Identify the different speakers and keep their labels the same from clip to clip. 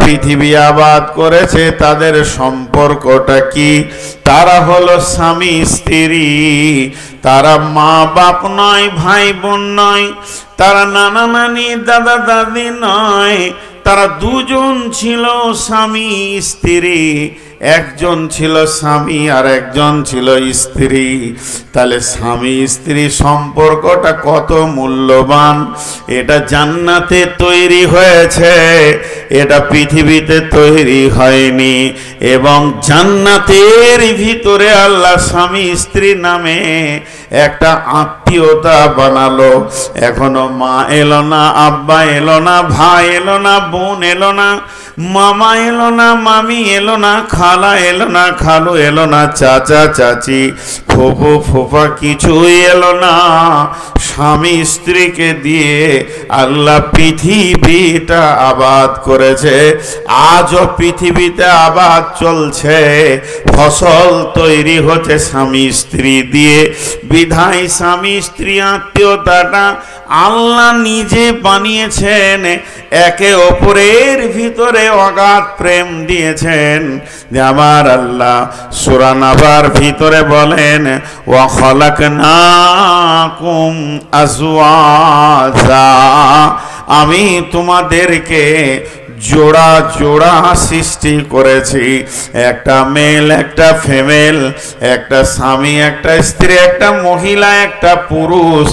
Speaker 1: পৃথিবী আবাদ করেছে তাদের সম্পর্কটা কি? তারা হলো স্বামী স্ত্রী, তারা মা বাপ নয়, ভাই বোন নয়, তারা নানা নানি দাদা দাদি নয়, তারা দুজন ছিল স্বামী স্ত্রী, একজন ছিল স্বামী আর একজন ছিল স্ত্রী। তাহলে স্বামী স্ত্রী সম্পর্কটা কত মূল্যবান! এটা জান্নাতে তৈরি হয়েছে, এটা পৃথিবীতে তৈরি হয়নি। এবং জান্নাতের ভিতরে আল্লাহ স্বামী স্ত্রী নামে একটা আত্মীয়তা বানালো। এখনো মা এলো না, আব্বা এলো না, ভাই এলো না, বোন এলো না, মামা এলো না, মামি এলো না, খালা এলো না, খালু এলো না, চাচা চাচি ফুফু ফুফা কিছুই এলো না। স্বামী স্ত্রীকে দিয়ে আল্লাহ পৃথিবীটা আবাদ করেছে। আজও পৃথিবীতে আবাদ চলছে, ফসল তৈরি হচ্ছে স্বামী স্ত্রী দিয়ে। বিধায় স্বামী স্ত্রী আত্মীয়তাটা আল্লাহ নিজে বানিয়েছেন, একে অপরের ভিতরে অগাধ প্রেম দিয়েছেন। যে আমার আল্লাহ সূরা নাবার ভিতরে বলেন, ওয়া খালাকনাকুম আজওয়াজা, আমি তোমাদেরকে জোড়া জোড়া সৃষ্টি করেছি। একটা মেল একটা ফিমেল, একটা স্বামী একটা স্ত্রী, একটা মহিলা একটা পুরুষ,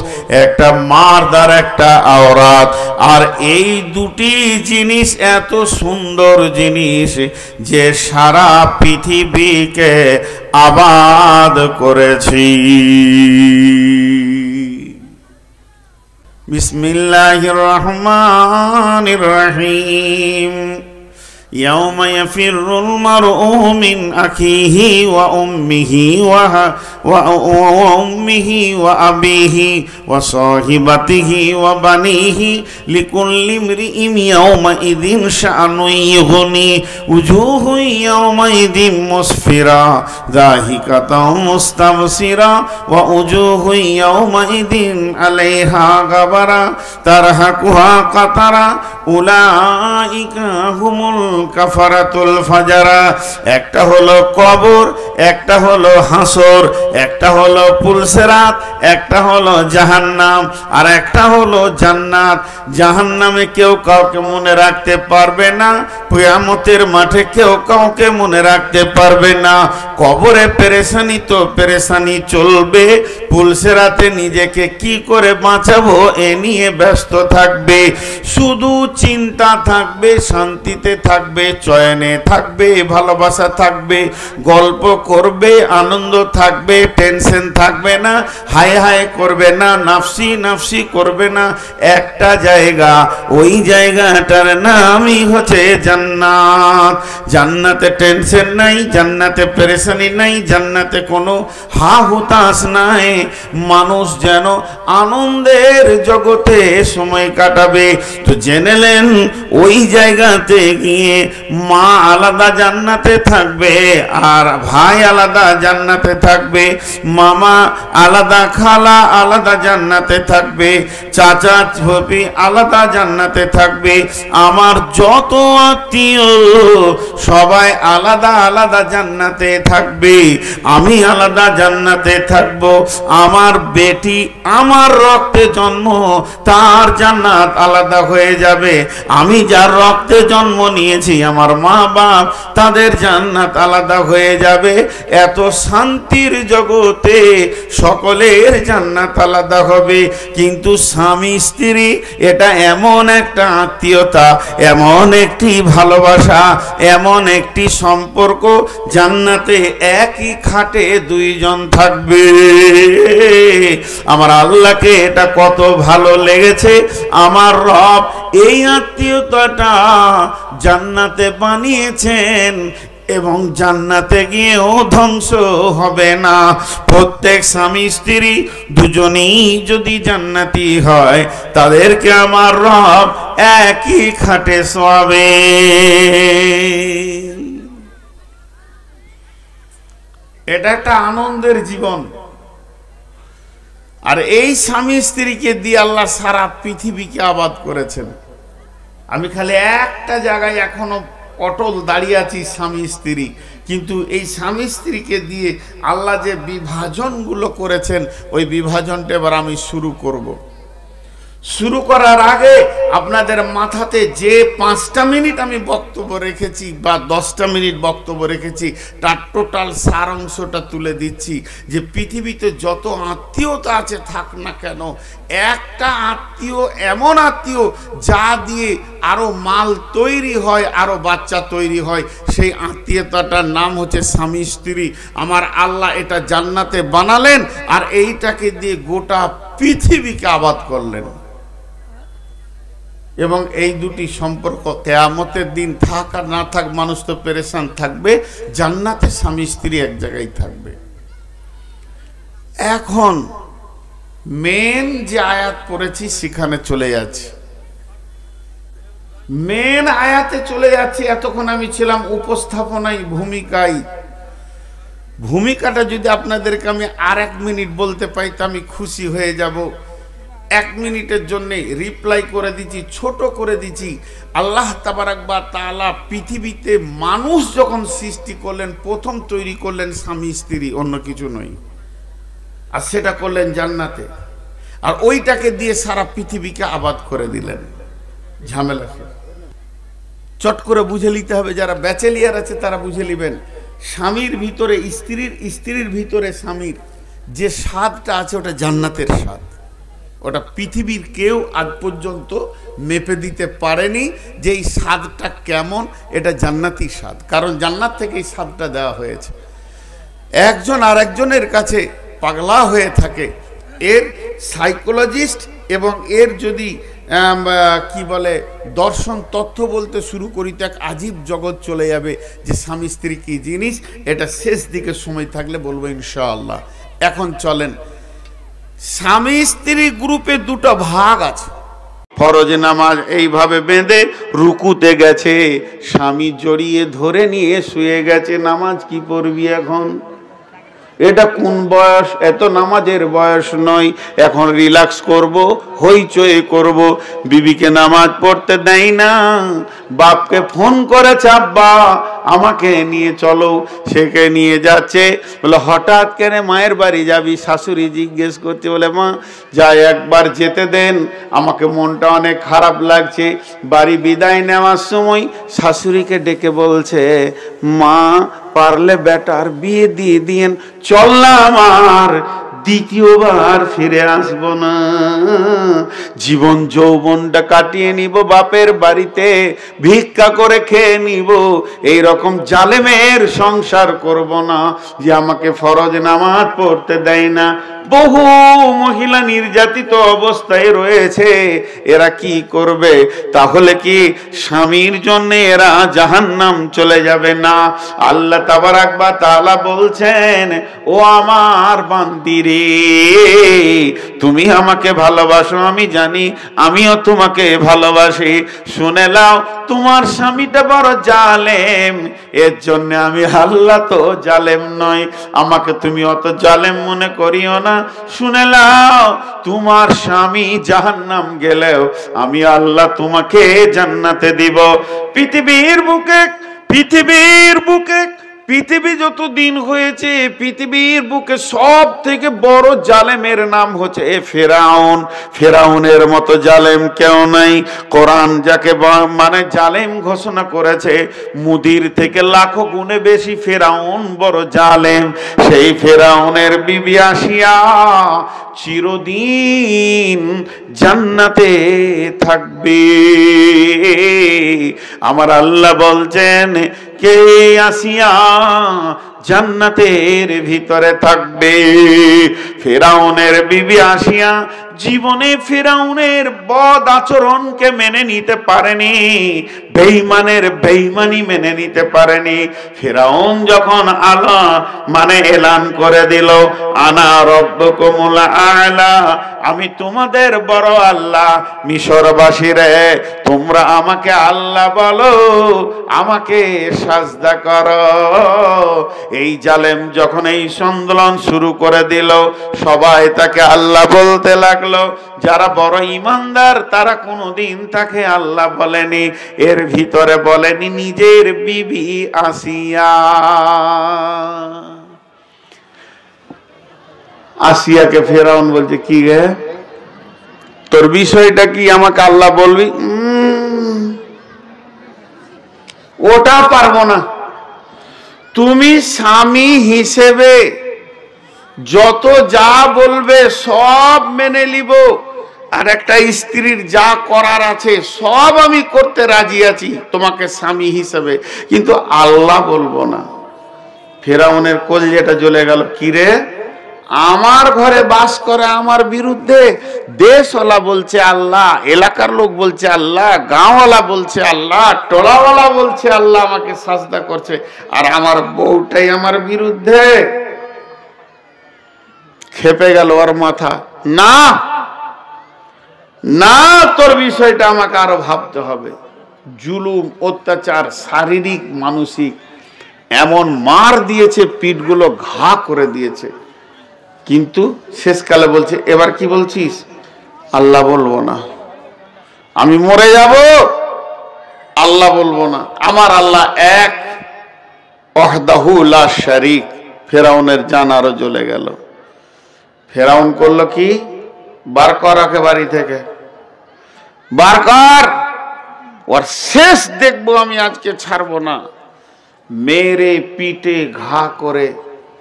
Speaker 1: একটা মার্দ আর একটা আওরাত। আর এই দুটি জিনিস এত সুন্দর জিনিস যে সারা পৃথিবীকে আবাদ করেছি। বিসমিল্লাহির রহমানির রহিম। يوم يفر المرء من أخيه وأمه وأبيه وصاحبته وبنيه لكل امرئ يومئذ شأن يغنيه وجوه يومئذ مسفرة ضاحكة مستبصرة ووجوه يومئذ عليها غبرة ترهقها قترة أولئك هم কাফারাতুল ফাজারা। একটা হলো কবর, একটা হলো হাসর, একটা হলো পুলসিরাত, একটা হলো জাহান্নাম, আর একটা হলো জান্নাত। জাহান্নামে কেউ কাউকে মনে রাখতে পারবে না, কিয়ামতের মাঠে কেউ কাউকে মনে রাখতে পারবে না। কবরে পেরেশানি তো পেরেশানি চলবে, পুলসিরাতে নিজেকে কি করে বাঁচাবো এ নিয়ে ব্যস্ত থাকবে। শুধু চিন্তা থাকবে, শান্তিতে থাকবে, চয়নে থাকবে, ভালোবাসা থাকবে, গল্প করবে, আনন্দ থাকবে, টেনশন থাকবে না, হায় হায় করবে না, নাফসি নাফসি করবে না। একটা জায়গা, ওই জায়গাটার নামই হচ্ছে জান্নাত। জান্নাতে টেনশন নাই, জান্নাতে পেরেশানি নাই, জান্নাতে কোনো হা হুতাশ নাই। মানুষ যেন আনন্দের জগতে সময় কাটাবে। তো জেনেলেন ওই জায়গাতে গিয়ে মা আলাদা জান্নাতে থাকবে, আর ভাই আলাদা জান্নাতে থাকবে, মামা আলাদা, খালা আলাদা জান্নাতে থাকবে, চাচা ফুফি আলাদা জান্নাতে থাকবে। আমার যত আত্মীয় সবাই আলাদা আলাদা জান্নাতে থাকবে, আমি আলাদা জান্নাতে থাকব। আমার বেটি আমার রক্তে জন্ম, তার জান্নাত আলাদা হয়ে যাবে। আমি যার রক্তে জন্ম নিয়েছি, আমার মা বাপ, তাদের জান্নাত আলাদা হয়ে যাবে। এত শান্তির জগতে সকলের জান্নাত আলাদা হবে। কিন্তু স্বামী স্ত্রী এটা এমন একটা আত্মীয়তা, এমন একটি ভালোবাসা, এমন একটি সম্পর্ক, জান্নাতে একই খাটে দুইজন থাকবে। আমার আল্লাহকে এটা কত ভালো লেগেছে। আমার রব এই আত্মীয়তাটা জান্নাতে বানিয়েছেন, এবং জান্নাতে গিয়েও ধ্বংস হবে না। প্রত্যেক স্বামী স্ত্রী দুজনেই যদি জান্নাতি হয়, তাদেরকে আমার রব একই খাটে শোয়াবে। এটা একটা আনন্দের জীবন। আর এই স্বামী স্ত্রীকে দিয়ে আল্লাহ সারা পৃথিবীকে আবাদ করেছেন। আমি খালি একটা জায়গায় এখনো অটল দাঁড়িয়ে আছি স্বামী স্ত্রী, কিন্তু এই স্বামী স্ত্রীকে দিয়ে আল্লাহ যে বিভাজনগুলো করেছেন ওই বিভাজনটা এবার আমি শুরু করব। শুরু করার আগে আপনাদের মাথাতে যে 5টা মিনিট আমি বক্তব্য রেখেছি বা 10টা মিনিট বক্তব্য রেখেছি তার টোটাল সার অংশটা তুলে দিচ্ছি যে পৃথিবীতে যত আত্মীয়তা আছে থাক না কেন, একটা আত্মীয় এমন আত্মীয় যা দিয়ে আরো মাল তৈরি হয়, আরো বাচ্চা তৈরি হয়, সেই আত্মীয়তাটার নাম হচ্ছে স্বামী স্ত্রী। আমার আল্লাহ এটা জান্নাতে বানালেন আর এইটাকে দিয়ে গোটা পৃথিবীকে আবাদ করলেন। এবং এই দুটি সম্পর্ক কিয়ামতের দিন থাক আর না থাক মানুষ তো পেরেশান থাকবে, জান্নাতে স্বামী স্ত্রী এক জায়গায় থাকবে। এখন মেন যে আয়াত পড়েছি সেখানে চলে যাচ্ছি, মেন আয়াতে চলে যাচ্ছি। এতক্ষণ আমি ছিলাম উপস্থাপনায়, ভূমিকায়। ভূমিকাটা যদি আপনাদেরকে আমি আর 1 মিনিট বলতে পাই তো আমি খুশি হয়ে যাব। 1 মিনিটের জন্য রিপ্লাই করে দিচ্ছি, ছোট করে দিচ্ছি। আল্লাহ তাবারাক ওয়া তাআলা পৃথিবীতে মানুষ যখন সৃষ্টি করলেন প্রথম তৈরি করলেন স্বামী স্ত্রী, অন্য কিছু নয়, আর সেটা করলেন জান্নাতে। আর ওইটাকে দিয়ে সারা পৃথিবীকে আবাদ করে দিলেন। ঝামেলা চট করে বুঝে নিতে হবে, যারা ব্যাচেলিয়ার আছে তারা বুঝে নেবেন। স্বামীর ভিতরে স্ত্রীর, স্ত্রীর ভিতরে স্বামীর যে স্বাদটা আছে ওটা জান্নাতের স্বাদ। ওটা পৃথিবীর কেউ আজ পর্যন্ত মেপে দিতে পারেনি যে এই স্বাদটা কেমন। এটা জান্নাতি স্বাদ, কারণ জান্নাত থেকে এই স্বাদটা দেওয়া হয়েছে। একজন আর একজনের কাছে পাগলা হয়ে থাকে, এর সাইকোলজিস্ট এবং এর যদি কি বলে দর্শন তথ্য বলতে শুরু করি তো এক আজীব জগৎ চলে যাবে যে স্বামী স্ত্রী কি জিনিস। এটা শেষ দিকে সময় থাকলে বলবো ইনশাআল্লাহ। এখন চলেন, স্বামী স্ত্রী গ্রুপে দুটো ভাগ আছে। ফরজ নামাজ এইভাবে বেঁধে রুকুতে গেছে, স্বামী জড়িয়ে ধরে নিয়ে শুয়ে গেছে, নামাজ কি পড়বি এখন? এটা কোন বয়স? এত নামাজের বয়স নয়, এখন রিল্যাক্স করব, হইচই করব। বিবিকে নামাজ পড়তে দেয় না, বাপকে ফোন করেছে আব্বা আমাকে নিয়ে চলো, সেকে নিয়ে যাচ্ছে। বলে হঠাৎ কেন মায়ের বাড়ি যাবি? শাশুড়ি জিজ্ঞেস করতে, বলে মা যাই একবার যেতে দেন, আমাকে মনটা অনেক খারাপ লাগছে। বাড়ি বিদায় নেওয়ার সময় শাশুড়িকে ডেকে বলছে, মা পারলে বেটার বিয়ে দিয়ে দিয়েন, চল না আমার দ্বিতীয়বার ফিরে আসব না, জীবন যৌবনটা কাটিয়ে নিব বাপের বাড়িতে, ভিক্ষা করে খেয়ে নিব, এই রকম জালেমের সংসার করব না যে আমাকে ফরজ নামাজ পড়তে দেয় না। বহু মহিলা নির্যাতিত অবস্থায় রয়েছে, এরা কি করবে? তাহলে কি স্বামীর জন্য এরা জাহান্নাম চলে যাবে না? আল্লাহ তাবারাক ওয়া তাআলা বলছেন, ও আমার বান্দিরে, তুমি আমাকে ভালোবাসো, আমি জানি, আমিও তোমাকে ভালোবাসি। শুনে নাও, তোমার স্বামীটা বড় জালেম, এর জন্য আমি আল্লাহ তো জালেম নয়, আমাকে তুমি অত জালেম মনে করিও না। শুনে নাও, তোমার স্বামী জাহান্নাম গেলেও আমি আল্লাহ তোমাকে জান্নাতে দিব। পৃথিবীর বুকে পৃথিবী যত দিন হয়েছে, পৃথিবীর বুকে সব থেকে বড় জালেমের নাম হচ্ছে ফেরাউন। ফেরাউনের মতো জালেম কেউ নাই। কোরআন যাকে মানে জালেম ঘোষণা করেছে, মুদির থেকে লাখো গুণে বেশি ফেরাউন বড় জালেম। সেই ফেরাউনের বিবি আসিয়া চিরদিন জান্নাতে থাকবে। আমার আল্লাহ বলছেন, কে আসিয়া জান্নাতের ভিতরে থাকবে? ফেরাউনের বিবি আসিয়া জীবনে ফেরাউনের বদ আচরণকে মেনে নিতে পারেনি, বেঈমানের বেঈমানি মেনে নিতে পারেনি। ফেরাউন যখন এলান করে দিল, আনা রব্বুকুমুল আ'লা, আমি তোমাদের বড় আল্লাহ। মিশরবাসীরে, তোমরা আমাকে আল্লাহ বলো, আমাকে সাজদা করো। এই জালেম যখন এই সন্দোলন শুরু করে দিল, সবাই তাকে আল্লাহ বলতে লাগলো। লাগলো যারা বড় ঈমানদার তারা কোনোদিন তাকে আল্লাহ বলেনি। এর ভিতরে বলেনি নিজের বিবি আসিয়া। আসিয়াকে ফেরাউন বলছে কি গে তোর বিষয়টা কি আমাকে আল্লাহ বলবি? ওটা পারবো না। তুমি স্বামী হিসেবে যত যা বলবে সব মেনে নিব, আর একটা স্ত্রীর যা করার আছে সব আমি করতে রাজি আছি তোমাকে স্বামী হিসেবে, কিন্তু আল্লাহ বলবো না। ফেরাউনের কলিজাটা জ্বলে গেল, কিরে আমার ঘরে বাস করে আমার বিরুদ্ধে, দেশওয়ালা বলছে আল্লাহ, এলাকার লোক বলছে আল্লাহ, গাঁওয়ালা বলছে আল্লাহ, টোলাওয়ালা বলছে আল্লাহ আমাকে সাজদা করছে, আর আমার বউটাই আমার বিরুদ্ধে। খেপে গেল ওর মাথা। না না, তোর বিষয়টা আমাকে আরো ভাবতে হবে। জুলুম, অত্যাচার, শারীরিক মানসিক এমন মার দিয়েছে, পিঠগুলো ঘা করে দিয়েছে, কিন্তু শেষকালে বলছে এবার কি বলছিস? আল্লাহ বলবো না, আমি মরে যাব, আল্লাহ বলবো না, আমার আল্লাহ এক, ওয়াহদাহু লা শারীক। ফেরাউনের জান আরো জ্বলে গেল। ফেরাউন করলো কি? বার কর ওকে বাড়ি থেকে, বার কর, ওর শেষ দেখবো আমি, আজকে ছাড়বো না। মেরে পিটে ঘা করে,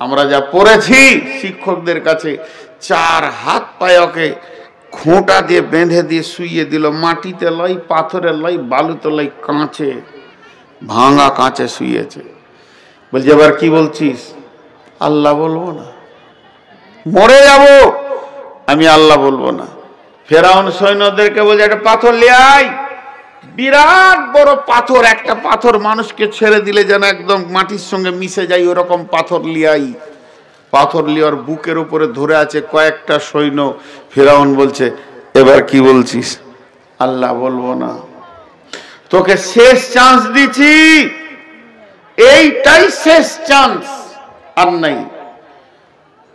Speaker 1: আমরা যা পড়েছি শিক্ষকদের কাছে, 4 হাত পায়ে ওকে খোঁটা দিয়ে বেঁধে দিয়ে শুইয়ে দিল। মাটিতে লয়, পাথরে লয়, বালুতে লয়, কাঁচে, ভাঙা কাঁচে শুয়েছে। বলছে এবার কি বলছিস? আল্লাহ বলবো না, মরে যাব, আমি আল্লাহ বলবো না। ফেরাউন সৈন্যদেরকে বলছে একটা পাথর নিয়ে আয়। বিরাট বড় পাথর, একটা পাথর মানুষকে ছেড়ে দিলে যেন একদম মাটির সঙ্গে মিশে যায় ওরকম পাথর লিয়াই। পাথর লিয়ার বুকের উপরে ধরে আছে কয়েকটা সৈন্য। ফেরাউন বলছে এবার কি বলছিস? আল্লাহ বলবো না, তোকে শেষ চান্স দিচ্ছি, এইটাই শেষ চান্স, আর নাই।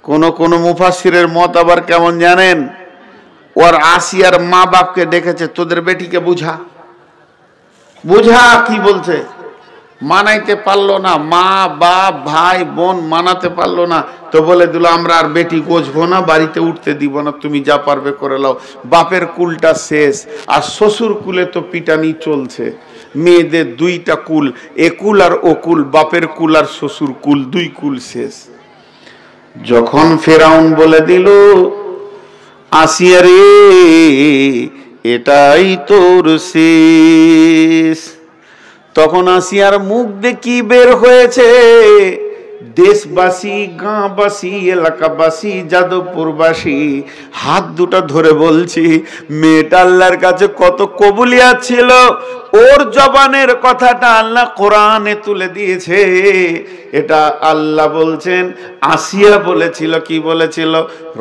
Speaker 1: কোন কোন মুফাসসিরের মত আবার কেমন জানেন? ওর আসিয়ার মা বাপকে ডেকেছে, তোদের বেটিকে বুঝা, বুঝা। কি বলছে? মানাইতে পারলো না, মা বাপ ভাই বোন মানাতে পারলো না, তো বলে দিল আমরা আর বেটি গোছবো না, বাড়িতে উঠতে দিব না, তুমি যা পারবে করে লাও। বাপের কুলটা শেষ, আর শ্বশুর কুলে তো পিটানি চলছে। মেয়েদের 2টা কুল, এ কুল আর ও কুল, বাপের কুল আর শ্বশুর কুল, 2 কুল শেষ। যখন ফেরাউন বলে দিল আসিয়া রে এটাই তোর শেষ, তখন আসিয়ার মুখ দেখি বের হয়েছে দেশবাসী, গাঁবাসী, এলাকাবাসী, যাদবপুরবাসী হাত দুটা ধরে বলছি, মেয়েটা আল্লাহর কাছে কত কবুলিয়াত ছিল, ওর জবানের কথাটা আল্লাহ কোরআনে তুলে দিয়েছে। এটা আল্লাহ বলছেন, আসিয়া বলেছিল, কি বলেছিল?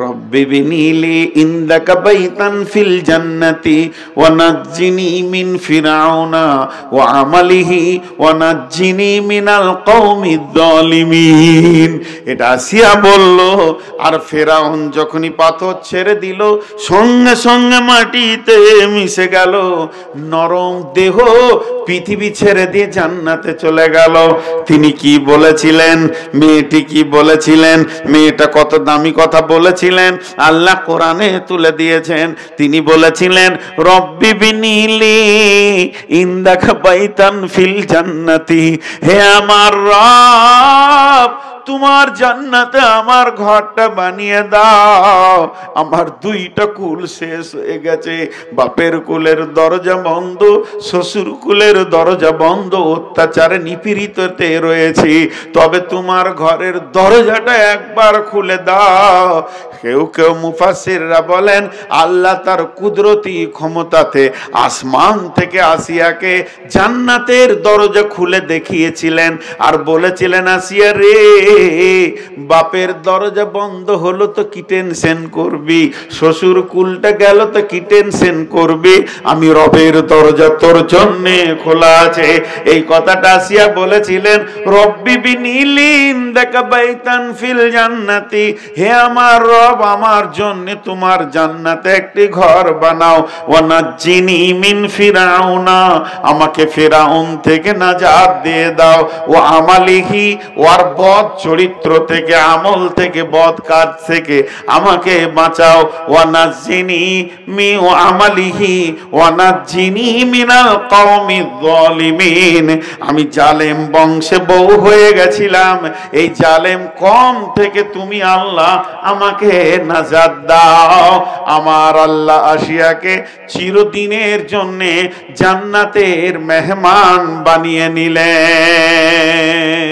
Speaker 1: রব্বি বিনিলি ইনদাকা বাইতান ফিল জান্নাতি ওয়া নাজ্জিনি মিন ফিরাউনা ওয়া আমালিহি ওয়া নাজ্জিনি মিনাল কওমিদ যালিমিন। এটা আসিয়া বলল। আর ফেরাউন যখনই পাথর ছেড়ে দিল, সঙ্গে সঙ্গে মাটিতে মিশে গেল, নরম দেহ পৃথিবী ছেড়ে দিয়ে জান্নাতে চলে গেল। তিনি কি বলেছিলেন? মেয়েটি কি বলেছিলেন? মেয়েটা কত দামি কথা বলেছিলেন, আল্লাহ কোরআনে তুলে দিয়েছেন। তিনি বলেছিলেন রব্বি বিনিলি ইনদাকা বাইতান ফিল জান্নাতি, হে আমার রব তোমার জান্নাতে আমার ঘরটা বানিয়ে দাও। আমার 2টা কুল শেষ হয়ে গেছে, বাপের কুলের দরজা বন্ধ, শ্বশুর কুলের দরজা বন্ধ, অত্যাচারে নিপীড়িততে রয়েছি, তবে তোমার ঘরের দরজাটা একবার খুলে দাও। কেউ কেউ মুফাসসিররা বলেন আল্লাহ তার কুদরতি ক্ষমতাতে আসমান থেকে আসিয়াকে জান্নাতের দরজা খুলে দেখিয়েছিলেন, আর বলেছিলেন আসিয়া রে বাপের দরজা বন্ধ হলো তো কি টেনশন করবি, শ্বশুর কুলটা গেল তো কি টেনশন করবি, আমি রবের দরজা তোর জন্যে খোলা আছে। এই কথাটা আসিয়া বলেছিলেন, রব্বি বিনিলিন দেখা বাইতান ফিল জান্নাতি, হে আমার রব আমার জন্য তোমার জান্নাতে একটি ঘর বানাও, ওয়ানাজ্জিনি মিন ফিরাউনা, আমাকে ফিরাউন থেকে নাজাত দিয়ে দাও, ও আমালিহি, ওর বদ চরিত্র থেকে, আমল থেকে, বদ কাজ থেকে আমাকে বাঁচাও, ওয়ানাজ্জিনি মি ও আমালিহি ওয়ানাজ্জিনি মিনাল কওমিজ যালিমিন। আমি জালেম বংশে বউ হয়ে গেছিলাম, এই জালেম কম থেকে তুমি আল্লাহ আমাকে নাজাত দাও। আমার আল্লাহ আসিয়াকে চিরদিনের জন্যে জান্নাতের মেহমান বানিয়ে নিলেন।